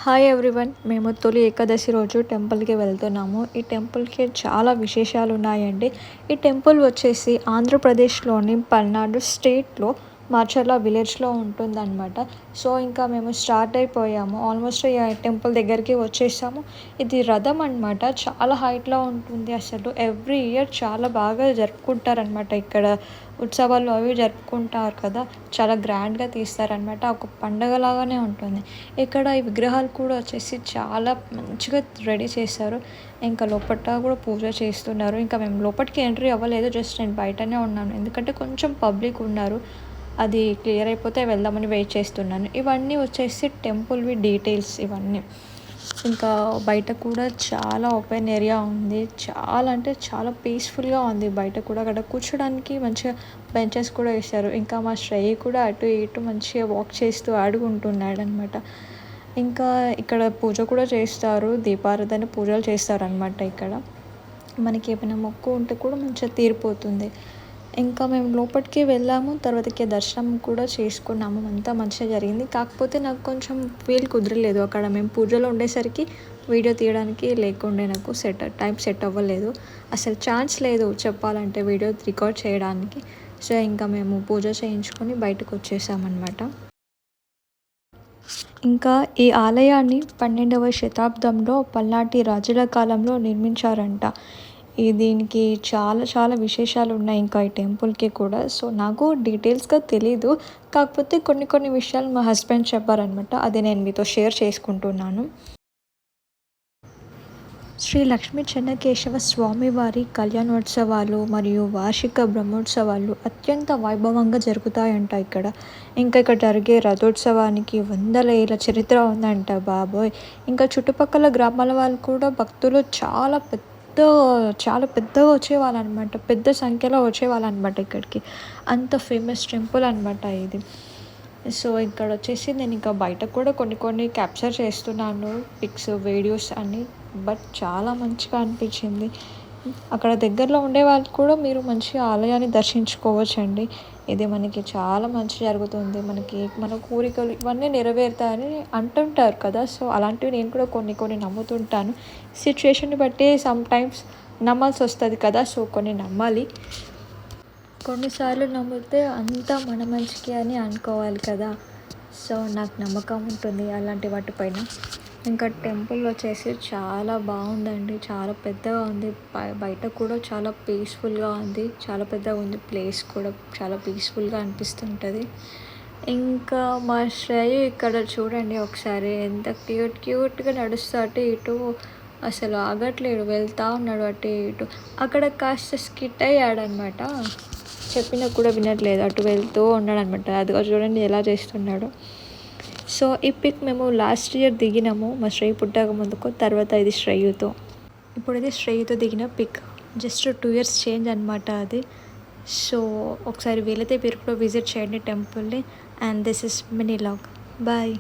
Hi everyone, మేము తొలి ఏకాదశి రోజు టెంపుల్కి వెళ్తున్నాము. ఈ టెంపుల్కి చాలా విశేషాలు ఉన్నాయండి. ఈ టెంపుల్ వచ్చేసి ఆంధ్రప్రదేశ్లోని పల్నాడు స్టేట్లో మార్చర్ల విలేజ్లో ఉంటుందన్నమాట. సో ఇంకా మేము స్టార్ట్ అయిపోయాము. ఆల్మోస్ట్ ఈ టెంపుల్ దగ్గరికి వచ్చేసాము. ఇది రథం అనమాట. చాలా హైట్లో ఉంటుంది. అసలు ఎవ్రీ ఇయర్ చాలా బాగా జరుపుకుంటారనమాట. ఇక్కడ ఉత్సవాలు అవి జరుపుకుంటారు కదా, చాలా గ్రాండ్గా తీస్తారనమాట. ఒక పండగలాగానే ఉంటుంది. ఇక్కడ ఈ విగ్రహాలు కూడా వచ్చేసి చాలా మంచిగా రెడీ చేశారు. ఇంకా లోపల కూడా పూజ చేస్తున్నారు. ఇంకా మేము లోపలికి ఎంట్రీ అవ్వలేదు, జస్ట్ నేను బయటనే ఉన్నాను, ఎందుకంటే కొంచెం పబ్లిక్ ఉన్నారు. అది క్లియర్ అయిపోతే వెళ్దామని వెయిట్ చేస్తున్నాను. ఇవన్నీ వచ్చేసి టెంపుల్వి డీటెయిల్స్ ఇవన్నీ. ఇంకా బయట కూడా చాలా ఓపెన్ ఏరియా ఉంది. చాలా అంటే చాలా పీస్ఫుల్గా ఉంది బయట కూడా. అక్కడ కూర్చోడానికి మంచిగా బెంచెస్ కూడా వేశారు. ఇంకా మా శ్రేయ కూడా అటు ఇటు మంచిగా వాక్ చేస్తూ ఆడుకుంటున్నాడు అనమాట. ఇంకా ఇక్కడ పూజ కూడా చేస్తారు, దీపారాధన పూజలు చేస్తారనమాట. ఇక్కడ మనకి ఏమైనా మొక్కు ఉంటే కూడా మంచిగా తీరిపోతుంది. ఇంకా మేము లోపలికి వెళ్ళాము, తర్వాతకి దర్శనం కూడా చేసుకున్నాము. అంతా మంచిగా జరిగింది. కాకపోతే నాకు కొంచెం వీలు కుదరలేదు. అక్కడ మేము పూజలో ఉండేసరికి వీడియో తీయడానికి లేకుండే, నాకు టైం సెట్ అవ్వలేదు. అసలు ఛాన్స్ లేదు చెప్పాలంటే వీడియో రికార్డ్ చేయడానికి. సో ఇంకా మేము పూజ చేయించుకొని బయటకు వచ్చేసామన్నమాట. ఇంకా ఈ ఆలయాన్ని 12వ శతాబ్దంలో పల్నాటి రాజుల కాలంలో నిర్మించారంట. దీనికి చాలా చాలా విశేషాలు ఉన్నాయి ఇంకా ఈ టెంపుల్కి కూడా. సో నాకు డీటెయిల్స్గా తెలీదు, కాకపోతే కొన్ని కొన్ని విషయాలు మా హస్బెండ్ చెప్పారనమాట. అది నేను మీతో షేర్ చేసుకుంటున్నాను. శ్రీ లక్ష్మీ చెన్నకేశవ స్వామివారి కళ్యాణోత్సవాలు మరియు వార్షిక బ్రహ్మోత్సవాలు అత్యంత వైభవంగా జరుగుతాయంట ఇక్కడ. ఇంకా ఇక్కడ జరిగే రథోత్సవానికి వందల ఏళ్ళ చరిత్ర ఉందంట బాబోయ్. ఇంకా చుట్టుపక్కల గ్రామాల వాళ్ళు కూడా భక్తులు చాలా పెద్దగా వచ్చేవాళ్ళు అనమాట. పెద్ద సంఖ్యలో వచ్చేవాళ్ళు అనమాట ఇక్కడికి. అంత ఫేమస్ టెంపుల్ అనమాట ఇది. సో ఇక్కడ వచ్చేసి నేను ఇంకా బయట కూడా కొన్ని క్యాప్చర్ చేస్తున్నాను, పిక్స్ వీడియోస్ అన్నీ. బట్ చాలా మంచిగా అనిపించింది. అక్కడ దగ్గరలో ఉండే వాళ్ళు కూడా మీరు మంచిగా ఆలయాన్ని దర్శించుకోవచ్చండి. ఇది మనకి చాలా మంచి జరుగుతుంది. మన కోరికలు ఇవన్నీ నెరవేరుతాయని అంటుంటారు కదా. సో అలాంటివి నేను కూడా కొన్ని నమ్ముతుంటాను. సిచ్యువేషన్ని బట్టి సమ్ టైమ్స్ నమ్మాల్సి వస్తుంది కదా. సో కొన్ని నమ్మాలి. కొన్నిసార్లు నమ్మితే అంతా మన మంచికి అని అనుకోవాలి కదా. సో నాకు నమ్మకం ఉంటుంది అలాంటి వాటిపైన. ఇంకా టెంపుల్ వచ్చేసి చాలా బాగుందండి. చాలా పెద్దగా ఉంది. బయట కూడా చాలా పీస్ఫుల్గా ఉంది. చాలా పెద్దగా ఉంది. ప్లేస్ కూడా చాలా పీస్ఫుల్గా అనిపిస్తుంటుంది. ఇంకా మా శ్రేయ ఇక్కడ చూడండి ఒకసారి, ఎంత క్యూట్గా నడుస్తూ అటు ఇటు అసలు ఆగట్లేడు, వెళ్తూ ఉన్నాడు అటు ఇటు. అక్కడ కాస్త స్కిట్ అయ్యాడనమాట, చెప్పినా కూడా వినట్లేదు, అటు వెళ్తూ ఉన్నాడు అనమాట. అదిగో చూడండి ఎలా చేస్తున్నాడు. సో ఈ పిక్ మేము లాస్ట్ ఇయర్ దిగినాము మా శ్రేయ పుట్టాక ముందుకు. తర్వాత ఇది శ్రేయుతో, ఇప్పుడు ఇది శ్రేయుతో దిగిన పిక్. జస్ట్ 2 years చేంజ్ అనమాట అది. సో ఒకసారి వీలైతే మీరు కూడా విజిట్ చేయండి టెంపుల్ని. And this is mini log. Bye.